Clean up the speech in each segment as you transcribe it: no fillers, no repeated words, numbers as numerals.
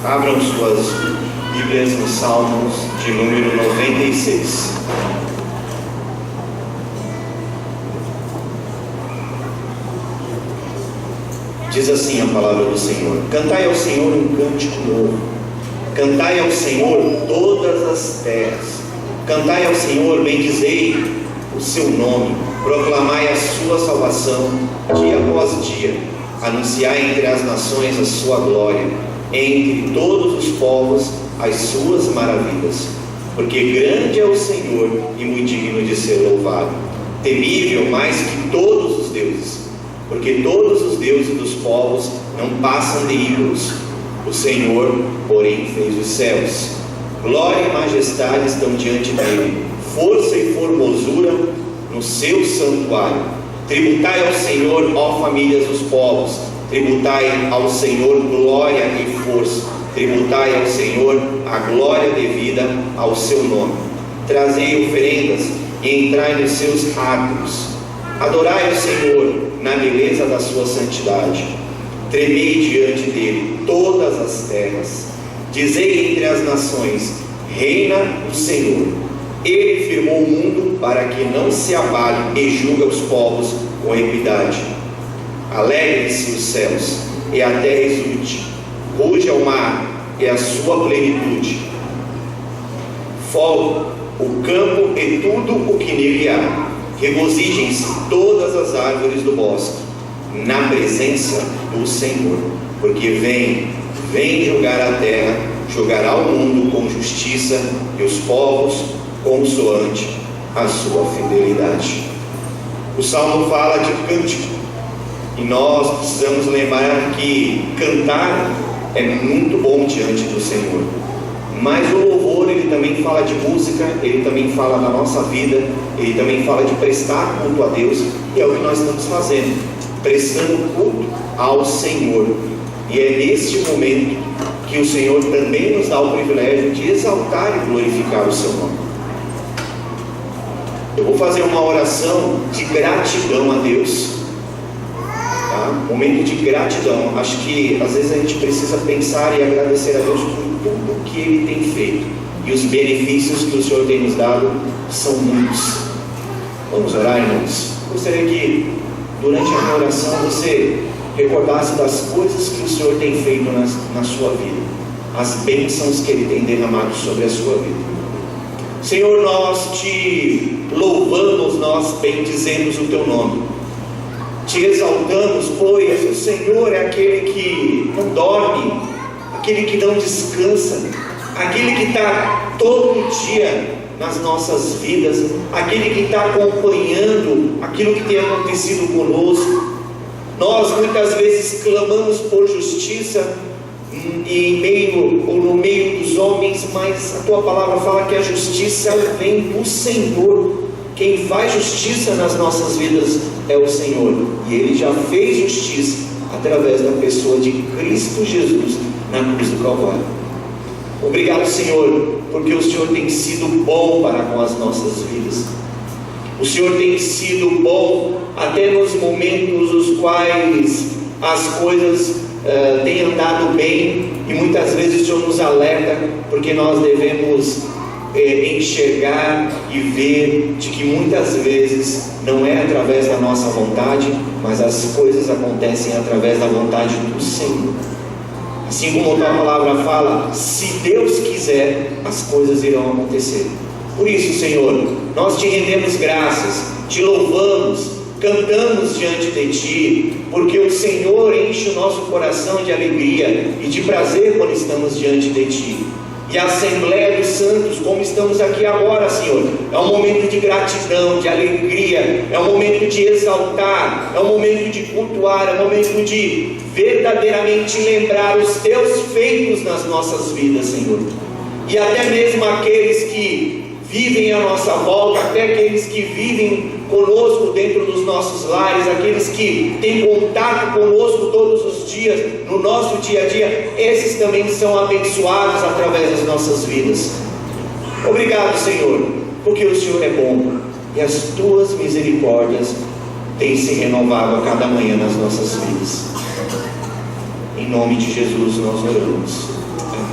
Abram suas Bíblias nos Salmos de número 96. Diz assim a palavra do Senhor: cantai ao Senhor um cântico novo, cantai ao Senhor todas as terras, cantai ao Senhor, bendizei o seu nome, proclamai a sua salvação dia após dia, anunciai entre as nações a sua glória, entre todos os povos as suas maravilhas, porque grande é o Senhor e muito digno de ser louvado, temível mais que todos os deuses, porque todos os deuses dos povos não passam de ídolos, o Senhor, porém, fez os céus. Glória e majestade estão diante dele, força e formosura no seu santuário. Tributai ao Senhor, ó famílias dos povos, tributai ao Senhor glória e força, tributai ao Senhor a glória devida ao seu nome. Trazei oferendas e entrai nos seus átrios. Adorai o Senhor na beleza da sua santidade. Tremei diante dele todas as terras. Dizei entre as nações: reina o Senhor. Ele firmou o mundo para que não se abale e julga os povos com equidade. Alegrem-se os céus e a terra exulte, ruja o mar e a sua plenitude, fogo, o campo e tudo o que nele há. Regozijem-se todas as árvores do bosque na presença do Senhor, porque vem julgar a terra, julgará o mundo com justiça e os povos consoante a sua fidelidade. O Salmo fala de cântico, e nós precisamos lembrar que cantar é muito bom diante do Senhor, mas o louvor, ele também fala de música, ele também fala da nossa vida, ele também fala de prestar culto a Deus, e é o que nós estamos fazendo, prestando culto ao Senhor. E é neste momento que o Senhor também nos dá o privilégio de exaltar e glorificar o seu nome. Eu vou fazer uma oração de gratidão a Deus, tá? Momento de gratidão. Acho que às vezes a gente precisa pensar e agradecer a Deus por tudo que Ele tem feito, e os benefícios que o Senhor tem nos dado são muitos. Vamos orar, irmãos? Gostaria que durante a minha oração você recordasse das coisas que o Senhor tem feito na sua vida, as bênçãos que Ele tem derramado sobre a sua vida. Senhor, nós te louvamos, nós bendizemos o teu nome, te exaltamos, pois o Senhor é aquele que não dorme, aquele que não descansa, aquele que está todo dia nas nossas vidas, aquele que está acompanhando aquilo que tem acontecido conosco. Nós muitas vezes clamamos por justiça no meio dos homens, mas a tua palavra fala que a justiça vem do Senhor. Quem faz justiça nas nossas vidas é o Senhor, e Ele já fez justiça através da pessoa de Cristo Jesus na cruz do Calvário. Obrigado, Senhor, porque o Senhor tem sido bom para com as nossas vidas. O Senhor tem sido bom até nos momentos os quais as coisas têm andado bem, e muitas vezes o Senhor nos alerta, porque nós devemos enxergar e ver de que muitas vezes não é através da nossa vontade, mas as coisas acontecem através da vontade do Senhor. Assim como a tua palavra fala, se Deus quiser, as coisas irão acontecer. Por isso, Senhor, nós te rendemos graças, te louvamos, cantamos diante de ti, porque o Senhor enche o nosso coração de alegria e de prazer quando estamos diante de ti. E a Assembleia dos Santos, como estamos aqui agora, Senhor, é um momento de gratidão, de alegria, é um momento de exaltar, é um momento de cultuar, é um momento de verdadeiramente lembrar os teus feitos nas nossas vidas, Senhor. E até mesmo aqueles que vivem à nossa volta, até aqueles que vivem conosco dentro dos nossos lares, aqueles que têm contato conosco todos os dias, no nosso dia a dia, esses também são abençoados através das nossas vidas. Obrigado, Senhor, porque o Senhor é bom e as tuas misericórdias têm se renovado a cada manhã nas nossas vidas. Em nome de Jesus nós oramos. Amém.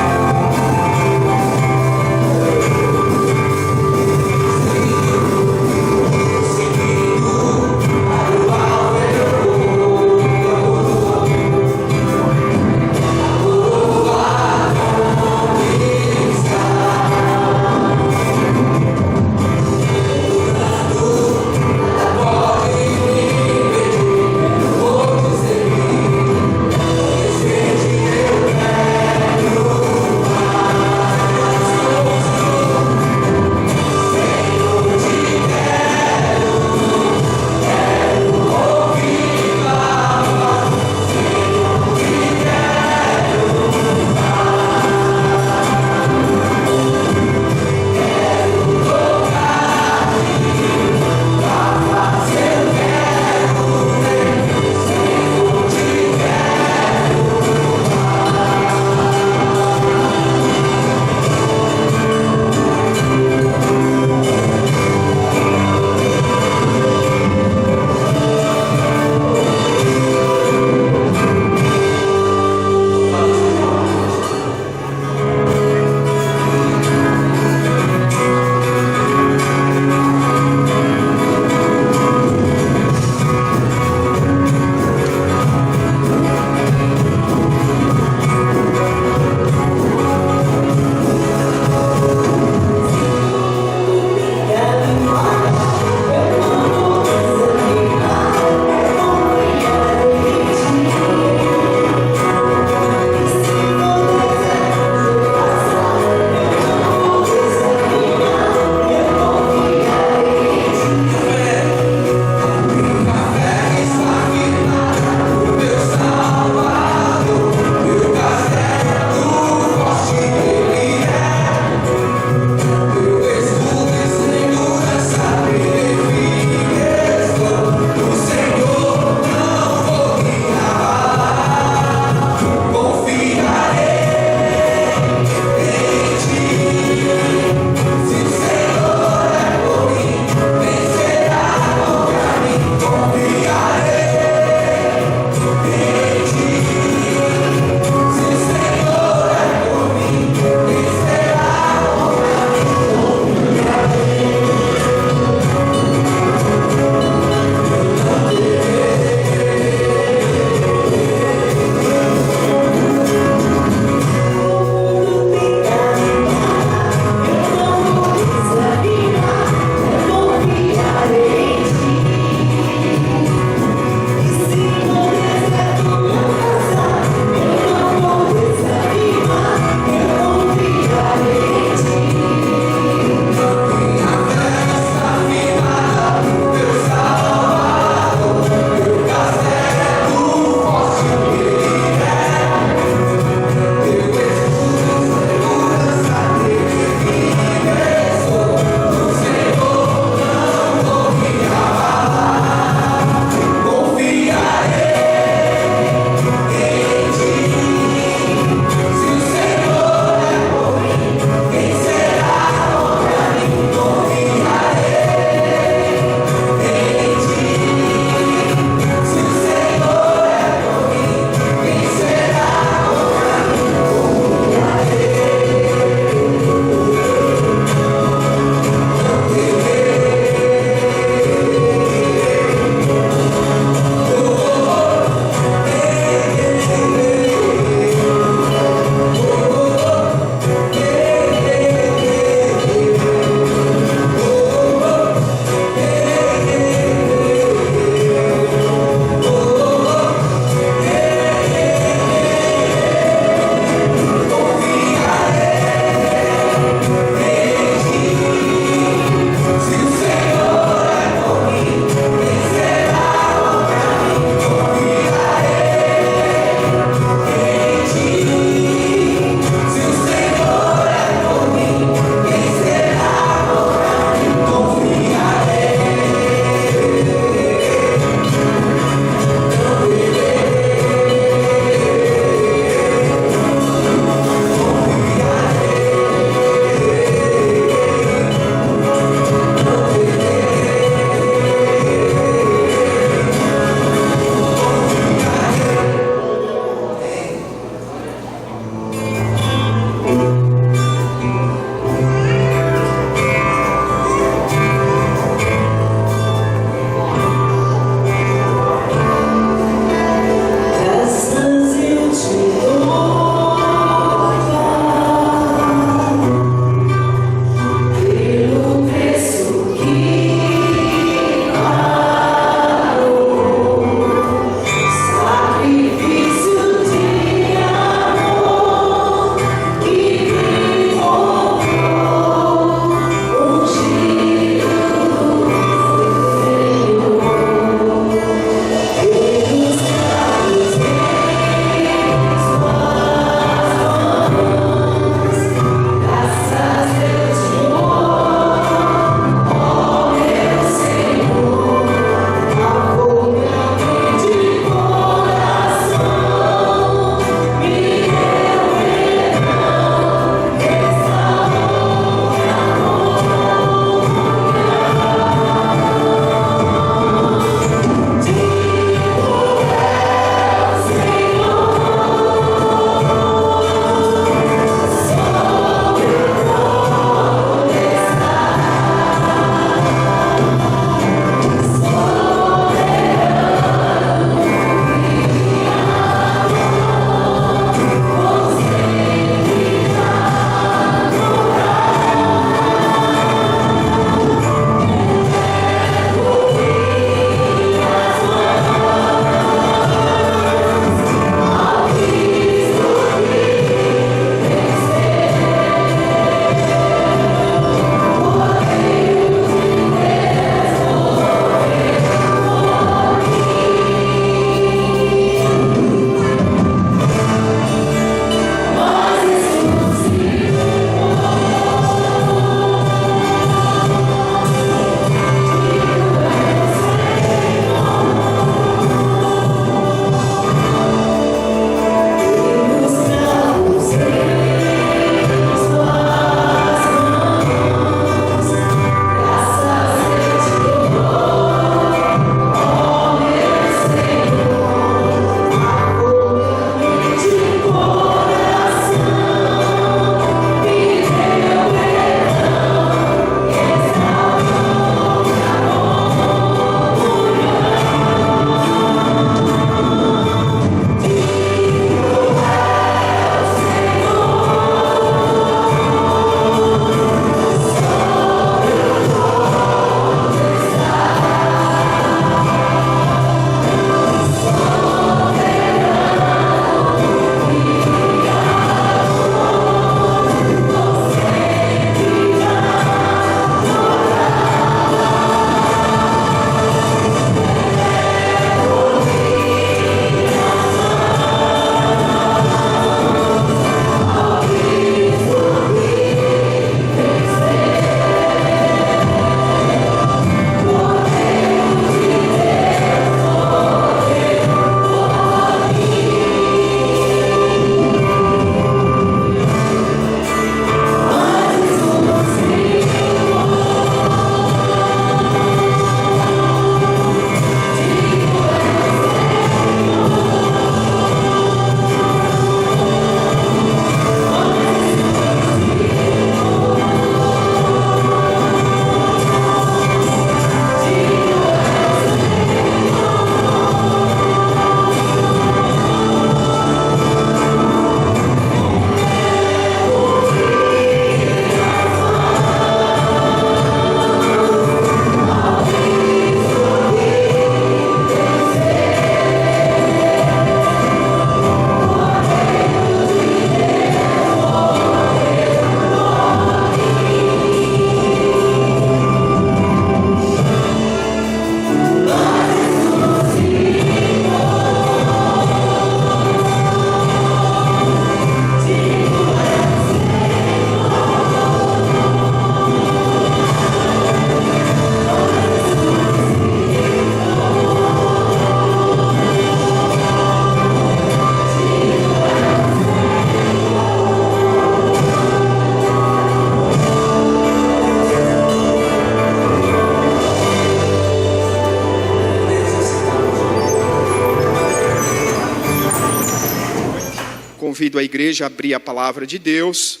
a igreja a abrir a palavra de Deus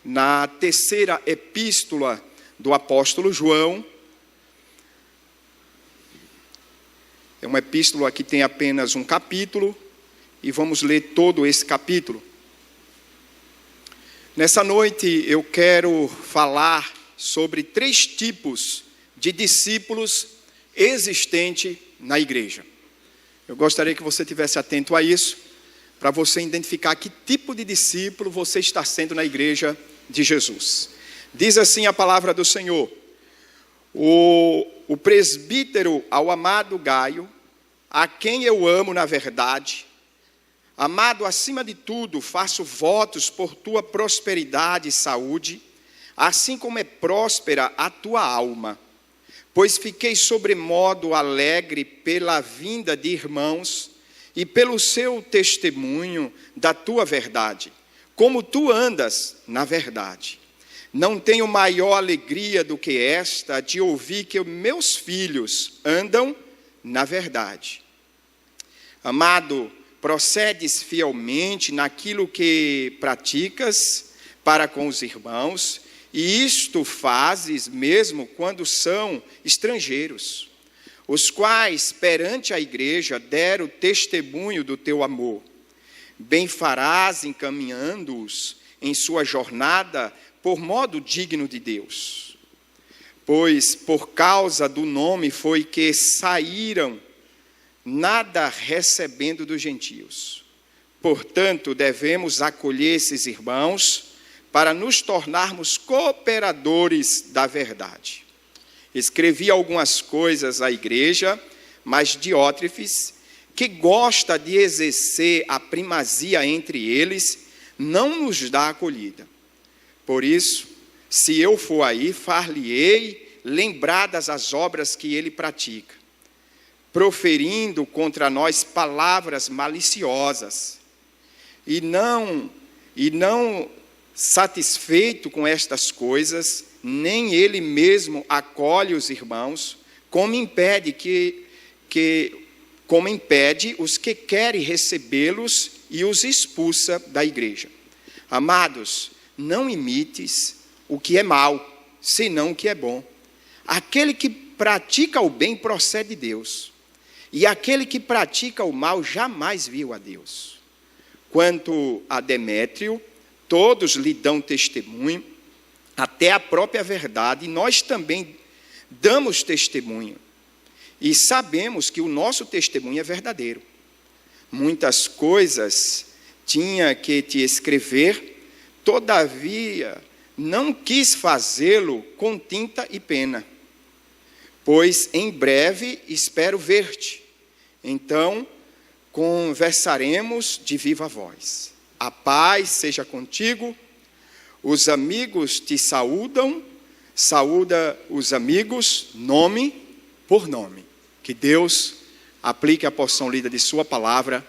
na terceira epístola do apóstolo João. É uma epístola que tem apenas um capítulo e vamos ler todo esse capítulo. Nessa noite eu quero falar sobre 3 tipos de discípulos existentes na igreja. Eu gostaria que você estivesse atento a isso, para você identificar que tipo de discípulo você está sendo na igreja de Jesus. Diz assim a palavra do Senhor: o presbítero ao amado Gaio, a quem eu amo na verdade, amado acima de tudo, faço votos por tua prosperidade e saúde, assim como é próspera a tua alma. Pois fiquei sobremodo alegre pela vinda de irmãos e pelo seu testemunho da tua verdade, como tu andas na verdade. Não tenho maior alegria do que esta, de ouvir que meus filhos andam na verdade. Amado, procedes fielmente naquilo que praticas para com os irmãos, e isto fazes mesmo quando são estrangeiros, os quais perante a igreja deram testemunho do teu amor. Bem farás encaminhando-os em sua jornada por modo digno de Deus. Pois por causa do nome foi que saíram, nada recebendo dos gentios. Portanto, devemos acolher esses irmãos para nos tornarmos cooperadores da verdade. Escrevi algumas coisas à igreja, mas Diótrefes, que gosta de exercer a primazia entre eles, não nos dá acolhida. Por isso, se eu for aí, far-lhe-ei lembradas as obras que ele pratica, proferindo contra nós palavras maliciosas, e não satisfeito com estas coisas, nem ele mesmo acolhe os irmãos, como impede os que querem recebê-los e os expulsa da igreja. Amados, não imites o que é mal, senão o que é bom. Aquele que pratica o bem procede de Deus, e aquele que pratica o mal jamais viu a Deus. Quanto a Demétrio, todos lhe dão testemunho, até a própria verdade, e nós também damos testemunho. E sabemos que o nosso testemunho é verdadeiro. Muitas coisas tinha que te escrever, todavia não quis fazê-lo com tinta e pena, pois em breve espero ver-te. Então conversaremos de viva voz. A paz seja contigo, os amigos te saúdam, saúda os amigos, nome por nome. Que Deus aplique a porção lida de sua palavra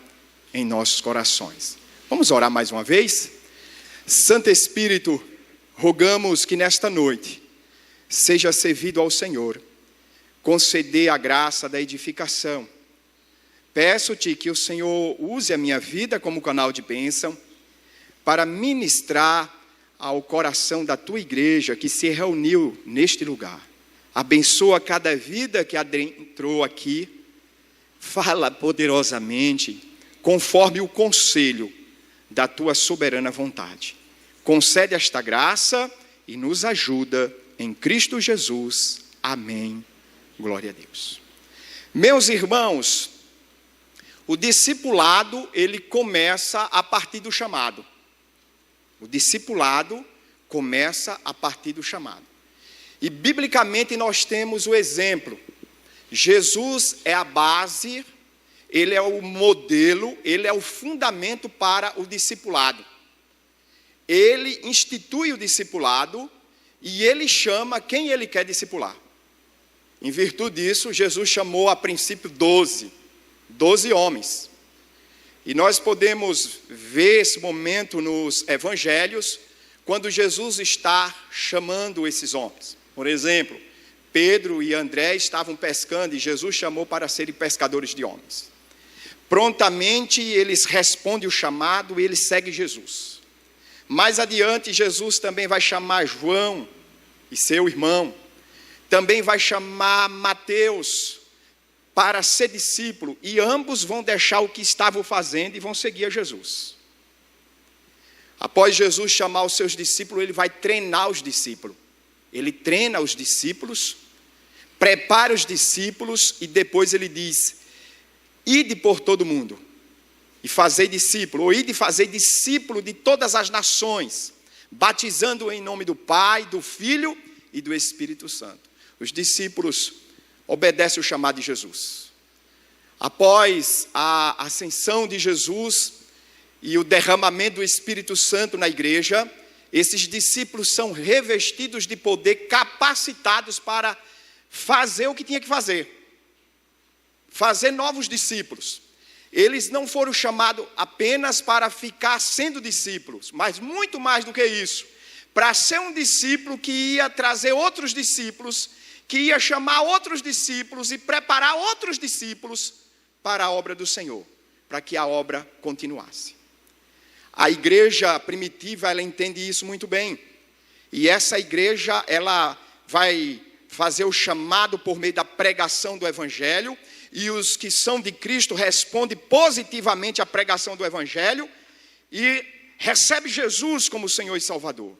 em nossos corações. Vamos orar mais uma vez? Santo Espírito, rogamos que nesta noite seja servido ao Senhor, conceder a graça da edificação. Peço-te que o Senhor use a minha vida como canal de bênção para ministrar ao coração da tua igreja que se reuniu neste lugar. Abençoa cada vida que adentrou aqui. Fala poderosamente, conforme o conselho da tua soberana vontade. Concede esta graça e nos ajuda em Cristo Jesus. Amém. Glória a Deus. Meus irmãos, o discipulado, ele começa a partir do chamado. O discipulado começa a partir do chamado. E, biblicamente, nós temos o exemplo. Jesus é a base, ele é o modelo, ele é o fundamento para o discipulado. Ele institui o discipulado e ele chama quem ele quer discipular. Em virtude disso, Jesus chamou a princípio 12 homens. E nós podemos ver esse momento nos evangelhos, quando Jesus está chamando esses homens. Por exemplo, Pedro e André estavam pescando e Jesus chamou para serem pescadores de homens. prontamente eles respondem o chamado e eles seguem Jesus. Mais adiante, Jesus também vai chamar João e seu irmão, também vai chamar Mateus para ser discípulo, e ambos vão deixar o que estavam fazendo e vão seguir a Jesus. Após Jesus chamar os seus discípulos, ele vai treinar os discípulos. Ele treina os discípulos, prepara os discípulos e depois ele diz: ide por todo mundo e fazei discípulo, ou ide e fazei discípulo de todas as nações, batizando em nome do Pai, do Filho e do Espírito Santo. Os discípulos obedecem o chamado de Jesus. Após a ascensão de Jesus e o derramamento do Espírito Santo na igreja, esses discípulos são revestidos de poder, capacitados para fazer o que tinha que fazer. Fazer novos discípulos. Eles não foram chamados apenas para ficar sendo discípulos, mas muito mais do que isso. Para ser um discípulo que ia trazer outros discípulos, que ia chamar outros discípulos e preparar outros discípulos para a obra do Senhor, para que a obra continuasse. A igreja primitiva, ela entende isso muito bem. E essa igreja, ela vai fazer o chamado por meio da pregação do Evangelho, e os que são de Cristo respondem positivamente à pregação do Evangelho e recebe Jesus como Senhor e Salvador.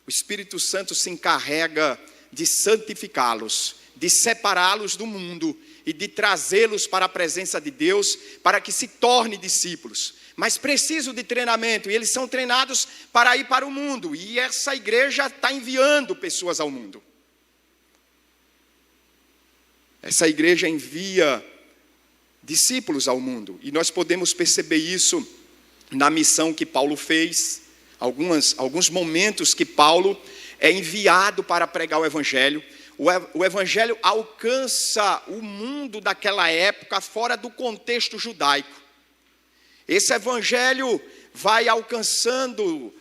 O Espírito Santo se encarrega de santificá-los, de separá-los do mundo e de trazê-los para a presença de Deus, para que se tornem discípulos. Mas precisam de treinamento, e eles são treinados para ir para o mundo, e essa igreja está enviando pessoas ao mundo. Essa igreja envia discípulos ao mundo, e nós podemos perceber isso na missão que Paulo fez, alguns momentos que Paulo é enviado para pregar o Evangelho. O Evangelho alcança o mundo daquela época fora do contexto judaico. Esse Evangelho vai alcançando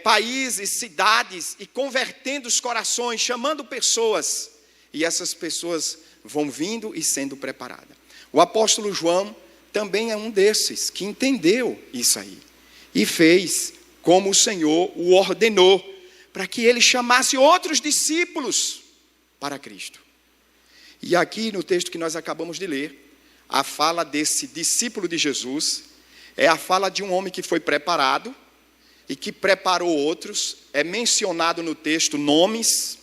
países, cidades e convertendo os corações, chamando pessoas, e essas pessoas vão vindo e sendo preparadas. O apóstolo João também é um desses que entendeu isso aí e fez como o Senhor o ordenou, para que ele chamasse outros discípulos para Cristo. E aqui no texto que nós acabamos de ler, a fala desse discípulo de Jesus é a fala de um homem que foi preparado e que preparou outros. É mencionado no texto nomes.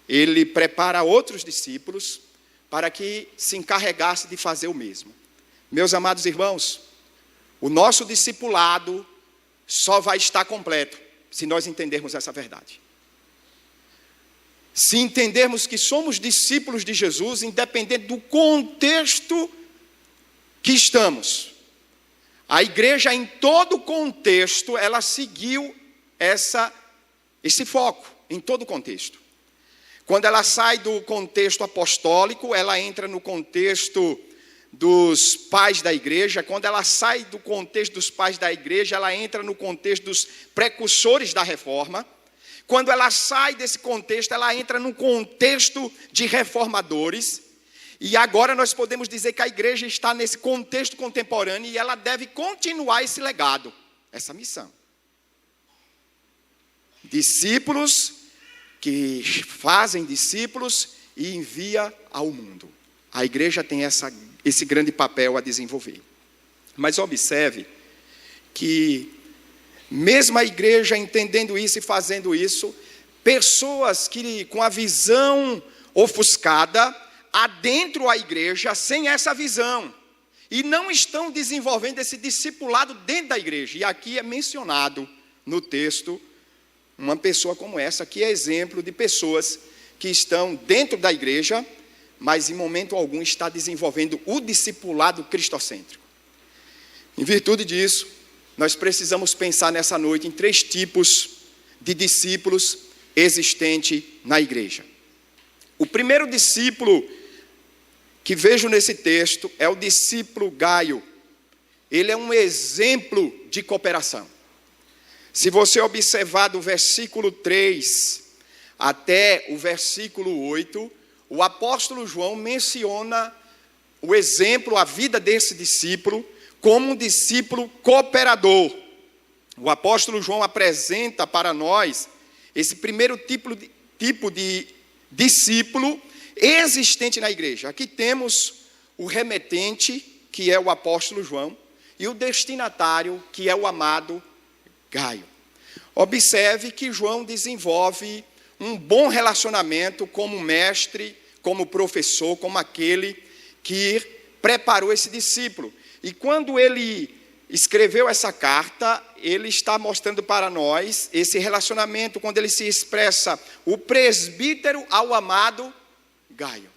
Ele prepara outros discípulos para que se encarregasse de fazer o mesmo. Meus amados irmãos, o nosso discipulado só vai estar completo se nós entendermos essa verdade. Se entendermos que somos discípulos de Jesus, independente do contexto que estamos. A igreja, em todo contexto, ela seguiu esse foco, em todo contexto. Quando ela sai do contexto apostólico, ela entra no contexto dos pais da igreja. Quando ela sai do contexto dos pais da igreja, ela entra no contexto dos precursores da reforma. Quando ela sai desse contexto, ela entra num contexto de reformadores. E agora nós podemos dizer que a igreja está nesse contexto contemporâneo e ela deve continuar esse legado, essa missão. Discípulos que fazem discípulos e envia ao mundo. A igreja tem esse grande papel a desenvolver. Mas observe que mesmo a igreja entendendo isso e fazendo isso, pessoas que com a visão ofuscada adentram a igreja sem essa visão e não estão desenvolvendo esse discipulado dentro da igreja. E aqui é mencionado no texto uma pessoa como essa, que é exemplo de pessoas que estão dentro da igreja, mas em momento algum está desenvolvendo o discipulado cristocêntrico. Em virtude disso, nós precisamos pensar nessa noite em 3 tipos de discípulos existentes na igreja. O primeiro discípulo que vejo nesse texto é o discípulo Gaio. Ele é um exemplo de cooperação. Se você observar do versículo 3 até o versículo 8, o apóstolo João menciona o exemplo, a vida desse discípulo, como um discípulo cooperador. O apóstolo João apresenta para nós esse primeiro tipo de discípulo existente na igreja. Aqui temos o remetente, que é o apóstolo João, e o destinatário, que é o amado Gaio. Observe que João desenvolve um bom relacionamento como mestre, como professor, como aquele que preparou esse discípulo. E quando ele escreveu essa carta, ele está mostrando para nós esse relacionamento, quando ele se expressa o presbítero ao amado Gaio.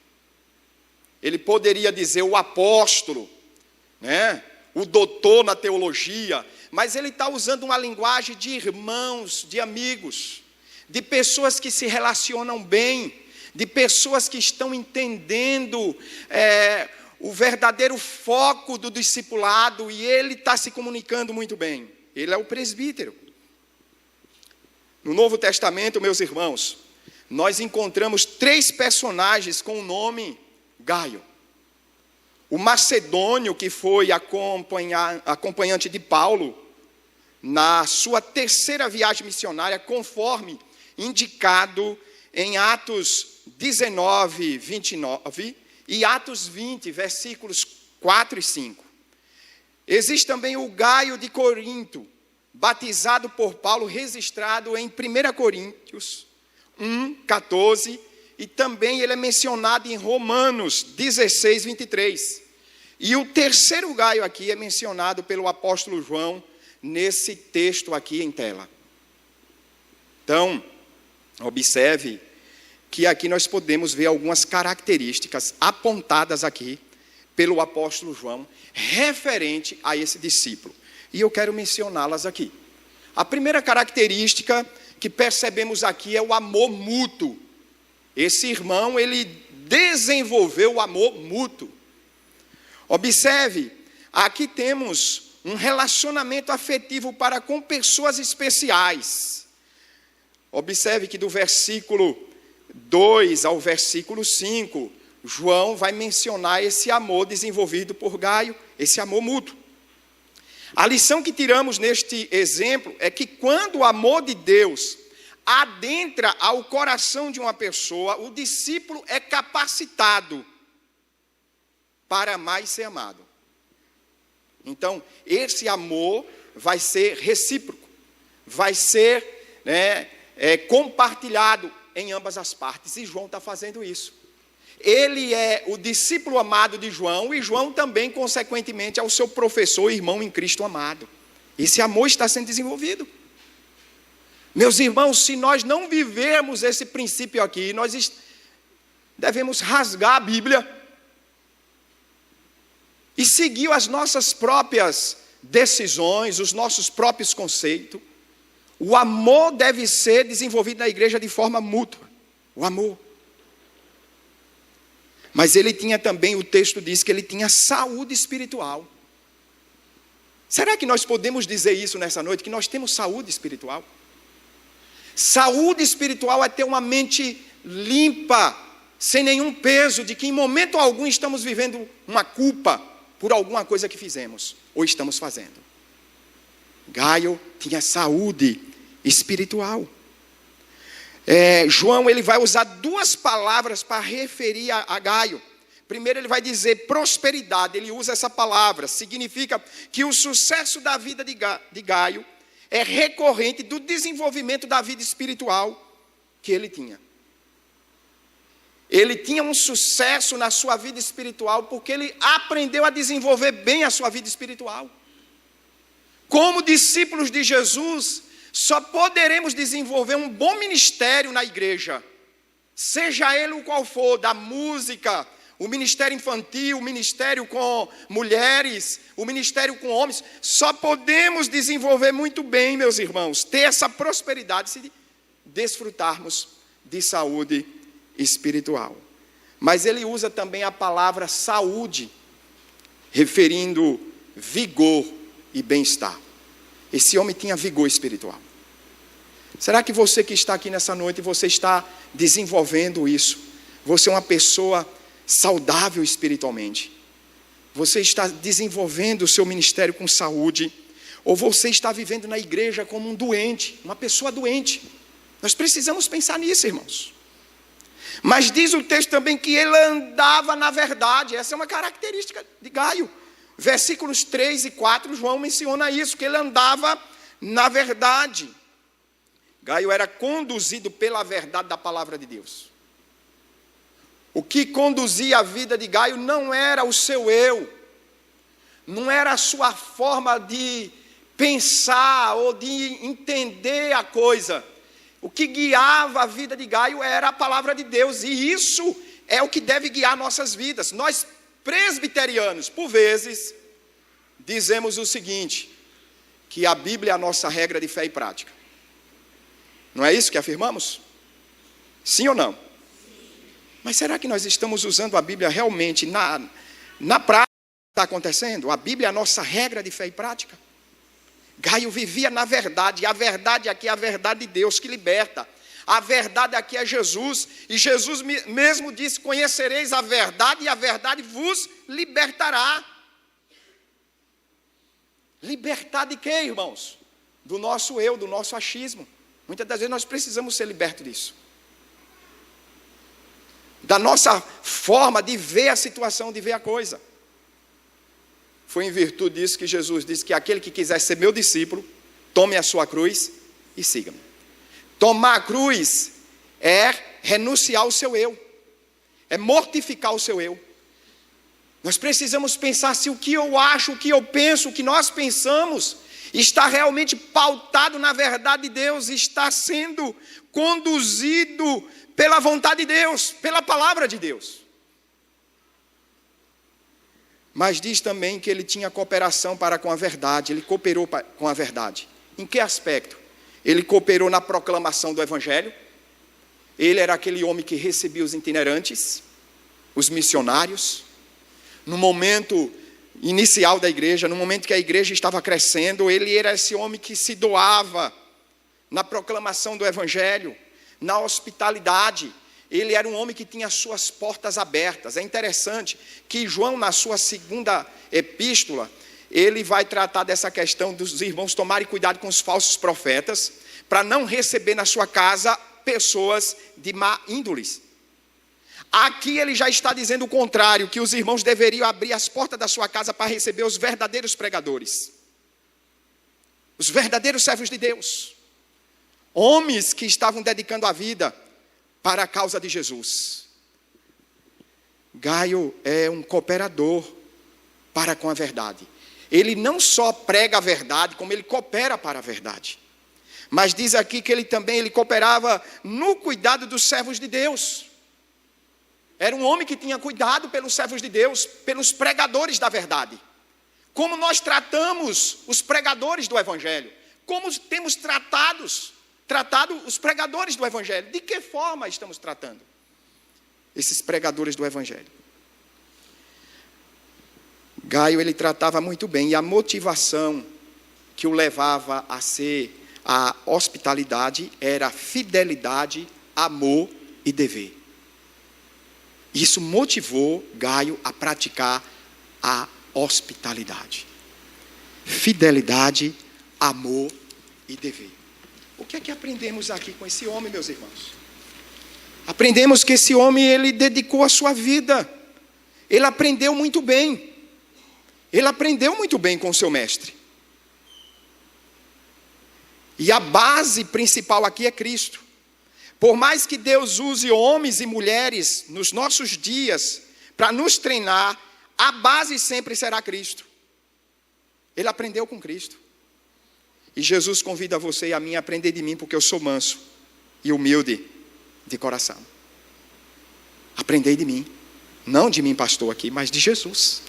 Ele poderia dizer o apóstolo, né? O doutor na teologia, mas ele está usando uma linguagem de irmãos, de amigos, de pessoas que se relacionam bem, de pessoas que estão entendendo o verdadeiro foco do discipulado, e ele está se comunicando muito bem. Ele é o presbítero. No Novo Testamento, meus irmãos, nós encontramos 3 personagens com o nome Gaio. O macedônio, que foi acompanhante de Paulo na sua 3ª viagem missionária, conforme indicado em Atos 19, 29 e Atos 20, versículos 4 e 5. Existe também o Gaio de Corinto, batizado por Paulo, registrado em 1 Coríntios 1, 14, e também ele é mencionado em Romanos 16, 23. E o 3º Gaio aqui é mencionado pelo apóstolo João nesse texto aqui em tela. Então, observe que aqui nós podemos ver algumas características apontadas aqui pelo apóstolo João referente a esse discípulo. E eu quero mencioná-las aqui. A primeira característica que percebemos aqui é o amor mútuo. Esse irmão, ele desenvolveu o amor mútuo. Observe, aqui temos um relacionamento afetivo para com pessoas especiais. Observe que do versículo 2 ao versículo 5, João vai mencionar esse amor desenvolvido por Gaio, esse amor mútuo. A lição que tiramos neste exemplo é que quando o amor de Deus adentra ao coração de uma pessoa, o discípulo é capacitado para amar e ser amado. Então, esse amor vai ser recíproco, vai ser compartilhado em ambas as partes, e João está fazendo isso. Ele é o discípulo amado de João, e João também, consequentemente, é o seu professor e irmão em Cristo amado. Esse amor está sendo desenvolvido. Meus irmãos, se nós não vivermos esse princípio aqui, nós devemos rasgar a Bíblia e seguir as nossas próprias decisões, os nossos próprios conceitos. O amor deve ser desenvolvido na igreja de forma mútua. O amor. Mas ele tinha também, o texto diz que ele tinha saúde espiritual. Será que nós podemos dizer isso nessa noite, que nós temos saúde espiritual? Saúde espiritual é ter uma mente limpa, sem nenhum peso, de que em momento algum estamos vivendo uma culpa por alguma coisa que fizemos, ou estamos fazendo. Gaio tinha saúde espiritual. João, ele vai usar 2 palavras para referir a Gaio. Primeiro ele vai dizer prosperidade, ele usa essa palavra, significa que o sucesso da vida de Gaio é recorrente do desenvolvimento da vida espiritual que ele tinha. Ele tinha um sucesso na sua vida espiritual porque ele aprendeu a desenvolver bem a sua vida espiritual. Como discípulos de Jesus, só poderemos desenvolver um bom ministério na igreja, seja ele o qual for, da música, o ministério infantil, o ministério com mulheres, o ministério com homens. Só podemos desenvolver muito bem, meus irmãos, ter essa prosperidade se desfrutarmos de saúde espiritual. Mas ele usa também a palavra saúde, referindo vigor e bem-estar. Esse homem tinha vigor espiritual. Será que você que está aqui nessa noite, você está desenvolvendo isso? Você é uma pessoa saudável espiritualmente. você está desenvolvendo o seu ministério com saúde, ou você está vivendo na igreja como um doente, uma pessoa doente. Nós precisamos pensar nisso, irmãos. Mas diz o texto também que ele andava na verdade. Essa é uma característica de Gaio. Versículos 3 e 4, João menciona isso, que ele andava na verdade. Gaio era conduzido pela verdade da palavra de Deus. O que conduzia a vida de Gaio não era o seu eu, não era a sua forma de pensar ou de entender a coisa. O que guiava a vida de Gaio era a palavra de Deus, e isso é o que deve guiar nossas vidas. Nós, presbiterianos, por vezes, dizemos o seguinte, que a Bíblia é a nossa regra de fé e prática. Não é isso que afirmamos? Sim ou não? Mas será que nós estamos usando a Bíblia realmente na prática que está acontecendo? A Bíblia é a nossa regra de fé e prática? Gaio vivia na verdade, e a verdade aqui é a verdade de Deus que liberta. A verdade aqui é Jesus, e Jesus mesmo disse, conhecereis a verdade, e a verdade vos libertará. Libertar de quê, irmãos? Do nosso eu, do nosso achismo. Muitas das vezes nós precisamos ser libertos disso. Da nossa forma de ver a situação, de ver a coisa. Foi em virtude disso que Jesus disse que aquele que quiser ser meu discípulo, tome a sua cruz e siga-me. Tomar a cruz é renunciar ao seu eu, é mortificar o seu eu. Nós precisamos pensar se o que eu acho, o que eu penso, o que nós pensamos, está realmente pautado na verdade de Deus, está sendo conduzido pela vontade de Deus, pela palavra de Deus. Mas diz também que ele tinha cooperação para com a verdade, ele cooperou com a verdade. Em que aspecto? Ele cooperou na proclamação do Evangelho, ele era aquele homem que recebia os itinerantes, os missionários, no momento inicial da igreja, no momento que a igreja estava crescendo, ele era esse homem que se doava na proclamação do Evangelho, na hospitalidade. Ele era um homem que tinha suas portas abertas. É interessante que João, na sua segunda epístola, ele vai tratar dessa questão dos irmãos tomarem cuidado com os falsos profetas, para não receber na sua casa pessoas de má índole. Aqui ele já está dizendo o contrário, que os irmãos deveriam abrir as portas da sua casa para receber os verdadeiros pregadores, os verdadeiros servos de Deus, homens que estavam dedicando a vida para a causa de Jesus. Gaio é um cooperador para com a verdade. Ele não só prega a verdade, como ele coopera para a verdade. Mas diz aqui que ele também cooperava no cuidado dos servos de Deus. Era um homem que tinha cuidado pelos servos de Deus, pelos pregadores da verdade. Como nós tratamos os pregadores do Evangelho? Como temos tratado os pregadores do Evangelho? De que forma estamos tratando esses pregadores do Evangelho? Gaio, ele tratava muito bem, e a motivação que o levava a ser a hospitalidade era fidelidade, amor e dever. Isso motivou Gaio a praticar a hospitalidade. Fidelidade, amor e dever. O que é que aprendemos aqui com esse homem, meus irmãos? Aprendemos que esse homem, ele dedicou a sua vida. Ele aprendeu muito bem. Ele aprendeu muito bem com o seu mestre. E a base principal aqui é Cristo. Por mais que Deus use homens e mulheres nos nossos dias para nos treinar, a base sempre será Cristo. Ele aprendeu com Cristo. E Jesus convida você e a mim a aprender de mim, porque eu sou manso e humilde de coração. Aprendei de mim. Não de mim, pastor, aqui, mas de Jesus.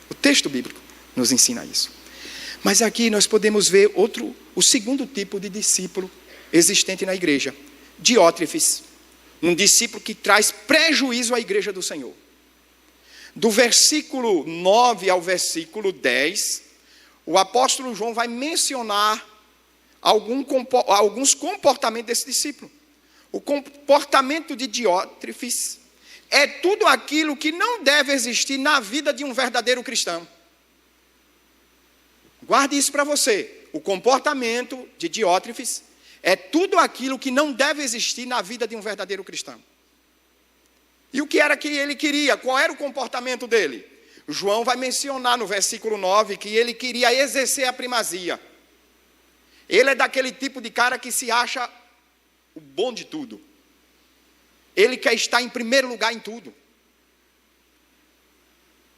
O texto bíblico nos ensina isso. Mas aqui nós podemos ver o segundo tipo de discípulo existente na igreja. Diótrefes, um discípulo que traz prejuízo à igreja do Senhor. Do versículo 9 ao versículo 10, o apóstolo João vai mencionar alguns comportamentos desse discípulo. O comportamento de Diótrefes é tudo aquilo que não deve existir na vida de um verdadeiro cristão. Guarde isso para você. O comportamento de Diótrefes é tudo aquilo que não deve existir na vida de um verdadeiro cristão. E o que era que ele queria? Qual era o comportamento dele? João vai mencionar no versículo 9 que ele queria exercer a primazia. Ele é daquele tipo de cara que se acha o bom de tudo. Ele quer estar em primeiro lugar em tudo.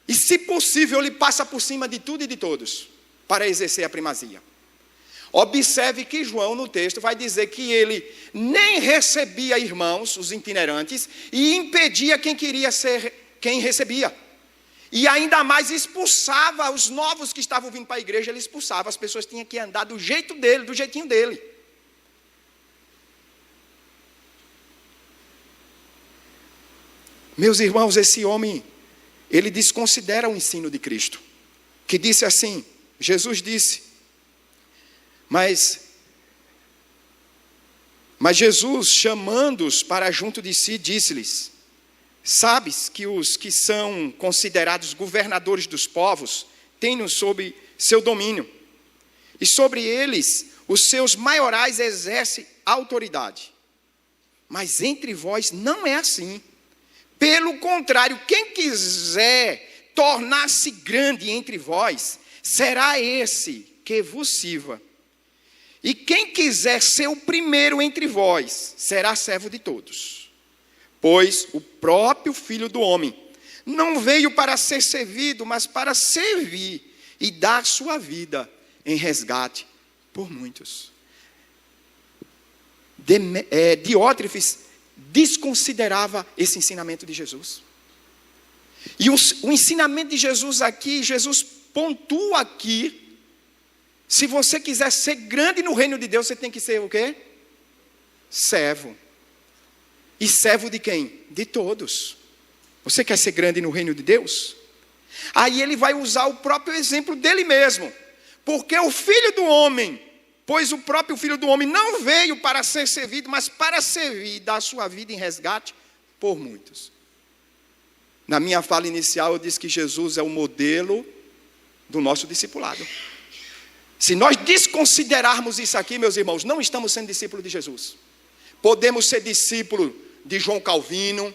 E, se possível, ele passa por cima de tudo e de todos para exercer a primazia. Observe que João, no texto, vai dizer que ele nem recebia irmãos, os itinerantes, e impedia quem queria ser quem recebia. E ainda mais expulsava os novos que estavam vindo para a igreja, ele expulsava. As pessoas tinham que andar do jeito dele, do jeitinho dele. Meus irmãos, esse homem, ele desconsidera o ensino de Cristo, que disse assim, Jesus disse, mas Jesus, chamando-os para junto de si, disse-lhes, sabes que os que são considerados governadores dos povos, têm-nos sob seu domínio, e sobre eles, os seus maiorais exercem autoridade, mas entre vós não é assim. Pelo contrário, quem quiser tornar-se grande entre vós, será esse que vos sirva. E quem quiser ser o primeiro entre vós, será servo de todos. Pois o próprio Filho do Homem não veio para ser servido, mas para servir e dar sua vida em resgate por muitos. Diótrefes desconsiderava esse ensinamento de Jesus. E o ensinamento de Jesus aqui, Jesus pontua aqui, se você quiser ser grande no reino de Deus, você tem que ser o quê? Servo. E servo de quem? De todos. Você quer ser grande no reino de Deus? Aí ele vai usar o próprio exemplo dele mesmo. Porque o Filho do Homem, pois o próprio Filho do Homem não veio para ser servido, mas para servir e dar sua vida em resgate por muitos. Na minha fala inicial eu disse que Jesus é o modelo do nosso discipulado. Se nós desconsiderarmos isso aqui, meus irmãos, não estamos sendo discípulos de Jesus. Podemos ser discípulo de João Calvino,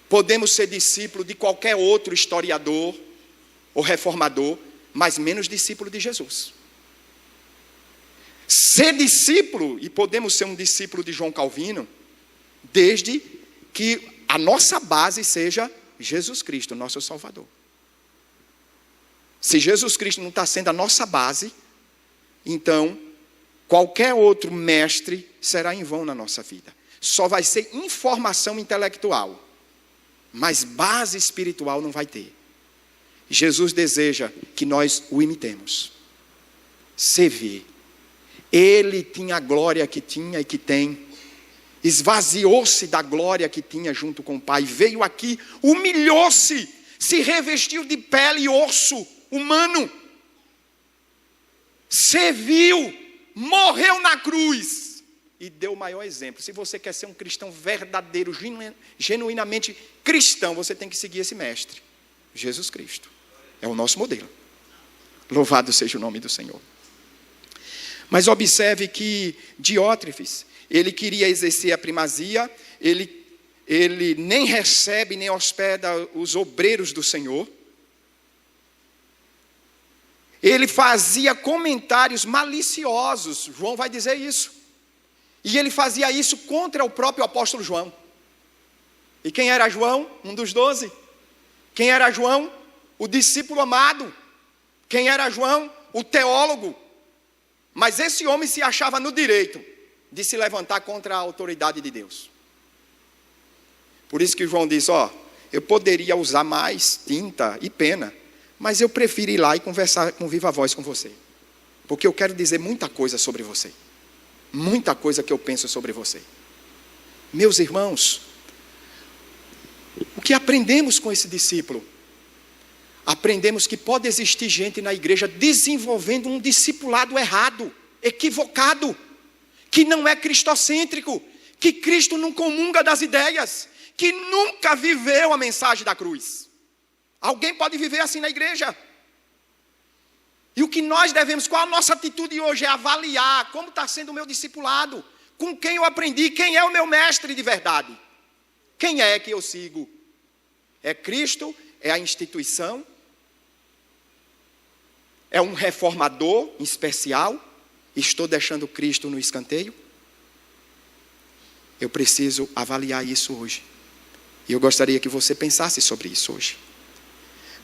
podemos ser discípulo de qualquer outro historiador ou reformador, mas menos discípulo de Jesus. Ser discípulo, e podemos ser um discípulo de João Calvino, desde que a nossa base seja Jesus Cristo, nosso Salvador. Se Jesus Cristo não está sendo a nossa base, então qualquer outro mestre será em vão na nossa vida. Só vai ser informação intelectual, mas base espiritual não vai ter. Jesus deseja que nós o imitemos. Servir. Ele tinha a glória que tinha e que tem. Esvaziou-se da glória que tinha junto com o Pai. Veio aqui, humilhou-se, se revestiu de pele e osso humano. Serviu, morreu na cruz e deu o maior exemplo. Se você quer ser um cristão verdadeiro, genuinamente cristão, você tem que seguir esse mestre, Jesus Cristo. É o nosso modelo. Louvado seja o nome do Senhor. Mas observe que Diótrefes, ele queria exercer a primazia, ele nem recebe nem hospeda os obreiros do Senhor. Ele fazia comentários maliciosos, João vai dizer isso. E ele fazia isso contra o próprio apóstolo João. E quem era João? Um dos 12. Quem era João? O discípulo amado. Quem era João? O teólogo. Mas esse homem se achava no direito de se levantar contra a autoridade de Deus. Por isso que João diz, eu poderia usar mais tinta e pena, mas eu prefiro ir lá e conversar com viva voz com você. Porque eu quero dizer muita coisa sobre você. Muita coisa que eu penso sobre você. Meus irmãos, o que aprendemos com esse discípulo? Aprendemos que pode existir gente na igreja desenvolvendo um discipulado errado, equivocado, que não é cristocêntrico, que Cristo não comunga das ideias, que nunca viveu a mensagem da cruz. Alguém pode viver assim na igreja. E o que nós devemos, qual a nossa atitude hoje é avaliar como está sendo o meu discipulado, com quem eu aprendi, quem é o meu mestre de verdade. Quem é que eu sigo? É Cristo? É a instituição? É um reformador em especial? Estou deixando Cristo no escanteio? Eu preciso avaliar isso hoje. E eu gostaria que você pensasse sobre isso hoje.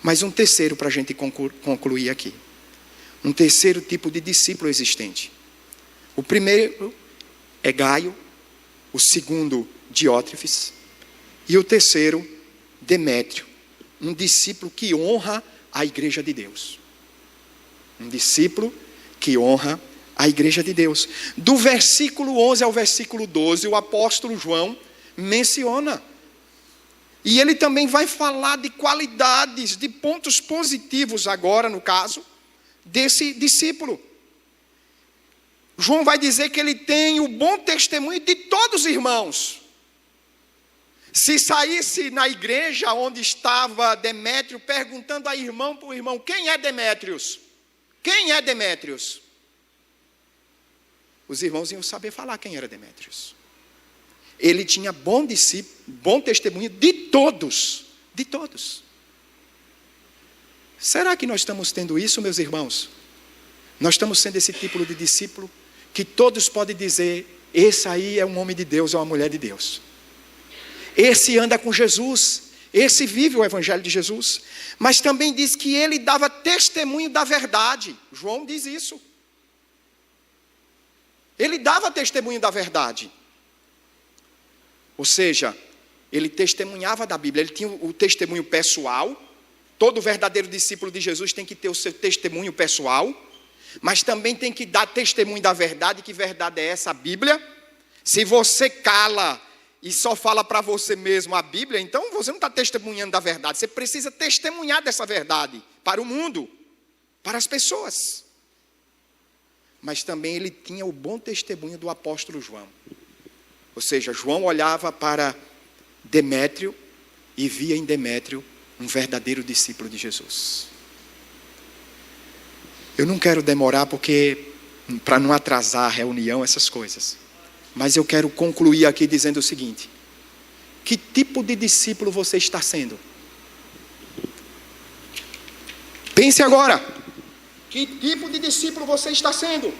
Mas um terceiro para a gente concluir aqui. Um terceiro tipo de discípulo existente. O primeiro é Gaio. O segundo, Diótrefes. E o terceiro, Demétrio. Um discípulo que honra a igreja de Deus. Um discípulo que honra a igreja de Deus. Do versículo 11 ao versículo 12, o apóstolo João menciona. E ele também vai falar de qualidades, de pontos positivos agora, no caso, desse discípulo. João vai dizer que ele tem o bom testemunho de todos os irmãos. Se saísse na igreja onde estava Demétrio, perguntando a irmão por irmão, quem é Demétrios? Quem é Demétrios? Os irmãos iam saber falar quem era Demétrios. Ele tinha bom testemunho de todos. De todos. Será que nós estamos tendo isso, meus irmãos? Nós estamos sendo esse tipo de discípulo que todos podem dizer, esse aí é um homem de Deus, é uma mulher de Deus. Esse anda com Jesus, esse vive o evangelho de Jesus. Mas também diz que ele dava testemunho da verdade. João diz isso. Ele dava testemunho da verdade. Ou seja, ele testemunhava da Bíblia, ele tinha o testemunho pessoal. Todo verdadeiro discípulo de Jesus tem que ter o seu testemunho pessoal, mas também tem que dar testemunho da verdade. Que verdade é essa? A Bíblia. Se você cala e só fala para você mesmo a Bíblia, então você não está testemunhando da verdade. Você precisa testemunhar dessa verdade para o mundo, para as pessoas. Mas também ele tinha o bom testemunho do apóstolo João. Ou seja, João olhava para Demétrio e via em Demétrio um verdadeiro discípulo de Jesus. Eu não quero demorar para não atrasar a reunião, essas coisas. Mas eu quero concluir aqui dizendo o seguinte: que tipo de discípulo você está sendo? Pense agora. Que tipo de discípulo você está sendo?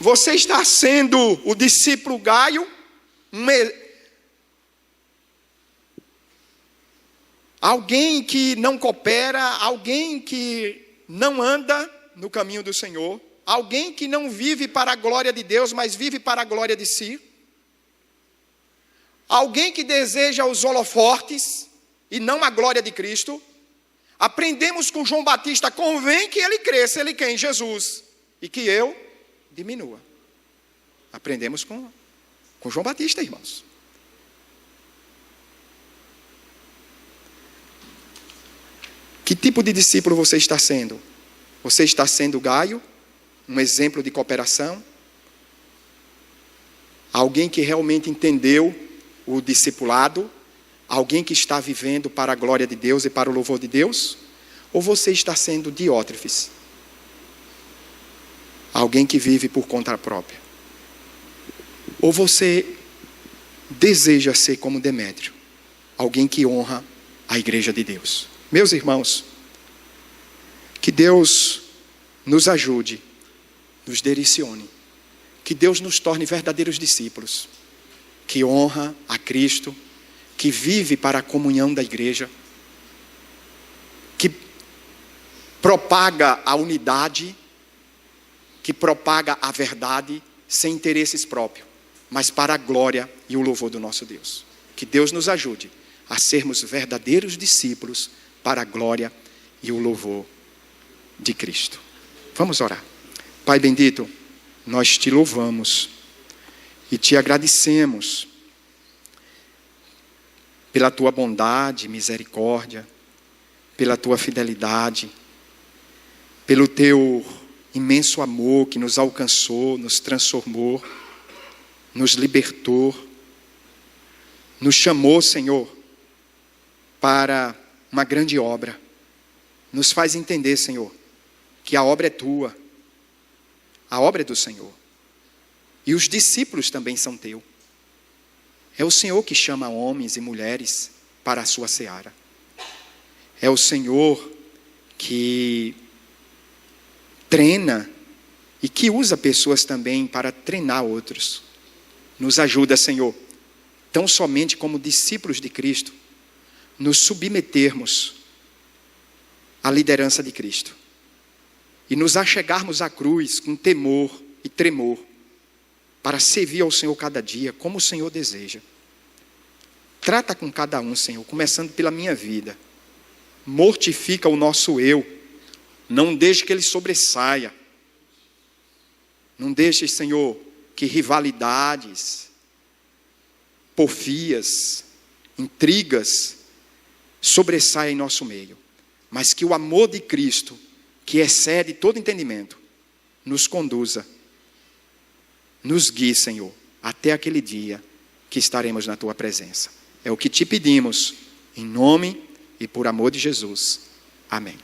Você está sendo o discípulo Gaio? Alguém que não coopera, alguém que não anda no caminho do Senhor, alguém que não vive para a glória de Deus, mas vive para a glória de si, alguém que deseja os holofotes e não a glória de Cristo. Aprendemos com João Batista, convém que ele cresça, ele quem? Jesus, e que eu diminua. Aprendemos com João Batista, irmãos. Que tipo de discípulo você está sendo? Você está sendo Gaio, um exemplo de cooperação? Alguém que realmente entendeu o discipulado? Alguém que está vivendo para a glória de Deus e para o louvor de Deus? Ou você está sendo Diótrefes? Alguém que vive por conta própria? Ou você deseja ser como Demétrio? Alguém que honra a igreja de Deus? Meus irmãos, que Deus nos ajude, nos direcione, que Deus nos torne verdadeiros discípulos, que honra a Cristo, que vive para a comunhão da igreja, que propaga a unidade, que propaga a verdade sem interesses próprios, mas para a glória e o louvor do nosso Deus. Que Deus nos ajude a sermos verdadeiros discípulos para a glória e o louvor de Cristo. Vamos orar. Pai bendito, nós te louvamos e te agradecemos pela tua bondade, misericórdia, pela tua fidelidade, pelo teu imenso amor que nos alcançou, nos transformou, nos libertou, nos chamou, Senhor, para uma grande obra. Nos faz entender, Senhor, que a obra é tua, a obra é do Senhor. E os discípulos também são teus. É o Senhor que chama homens e mulheres para a sua seara. É o Senhor que treina e que usa pessoas também para treinar outros. Nos ajuda, Senhor, tão somente como discípulos de Cristo, nos submetermos à liderança de Cristo e nos achegarmos à cruz com temor e tremor para servir ao Senhor cada dia como o Senhor deseja. Trata com cada um, Senhor, começando pela minha vida. Mortifica o nosso eu. Não deixe que ele sobressaia. Não deixe, Senhor, que rivalidades, porfias, intrigas sobressaiam em nosso meio. Mas que o amor de Cristo, que excede todo entendimento, nos conduza, nos guie, Senhor, até aquele dia que estaremos na tua presença. É o que te pedimos, em nome e por amor de Jesus. Amém.